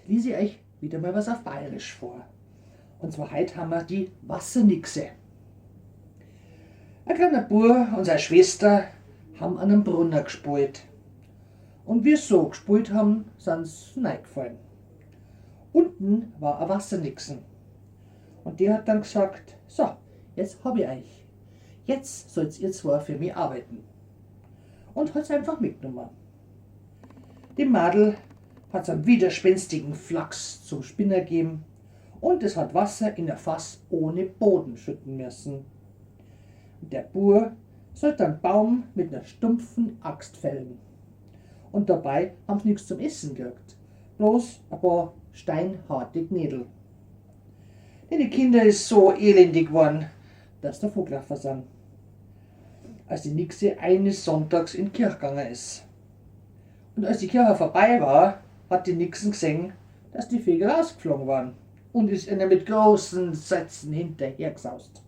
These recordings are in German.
lese ich euch wieder mal was auf Bayerisch vor. Und zwar heute haben wir die Wassernixe. Ein kleiner Bub und seine Schwester haben an einem Brunnen gespielt. Und wie sie so gespielt haben, sind sie reingefallen. Unten war ein Wassernixen. Und die hat dann gesagt, so, jetzt hab ich euch. Jetzt sollt ihr zwar für mich arbeiten. Und hat sie einfach mitgenommen. Dem Madel hat es einen widerspenstigen Flachs zum Spinner gegeben und es hat Wasser in ein Fass ohne Boden schütten müssen. Der Bur sollte einen Baum mit einer stumpfen Axt fällen. Und dabei haben sie nichts zum Essen gekriegt, bloß ein paar steinharte Knädel. Denn die Kinder ist so elendig geworden, dass der Vogelaffer sind. Als die Nixe eines Sonntags in die Kirche gegangen ist. Und als die Kirche vorbei war, hat die Nixen gesehen, dass die Vögel rausgeflogen waren und ist ihnen mit großen Sätzen hinterhergesaust.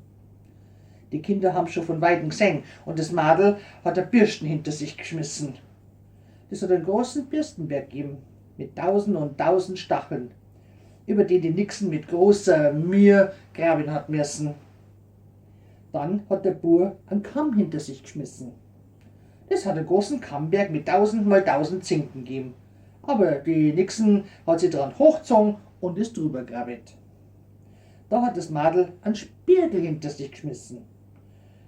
Die Kinder haben schon von Weitem gesehen und das Madel hat ein Bürsten hinter sich geschmissen. Es hat einen großen Bürstenberg gegeben, mit 1000 und 1000 Stacheln, über die die Nixen mit großer Mühe graben hat müssen. Dann hat der Bur einen Kamm hinter sich geschmissen. Das hat einen großen Kammberg mit 1000 mal 1000 Zinken gegeben. Aber die Nixen hat sie dran hochgezogen und ist drüber grabbet. Da hat das Madel einen Spiegel hinter sich geschmissen.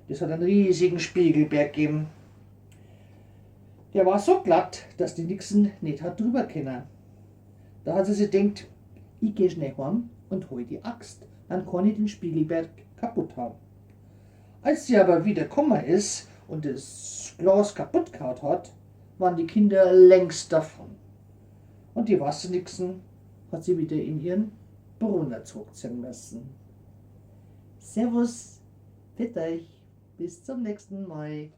Das hat einen riesigen Spiegelberg gegeben. Der war so glatt, dass die Nixen nicht hat drüber können. Da hat sie sich gedacht, ich geh schnell heim und hol die Axt, dann kann ich den Spiegelberg kaputt haben. Als sie aber wieder gekommen ist und das Glas kaputt gehauen hat, waren die Kinder längst davon. Und die Wassernixen hat sie wieder in ihren Brunnen zurückziehen müssen. Servus, fit euch, bis zum nächsten Mal.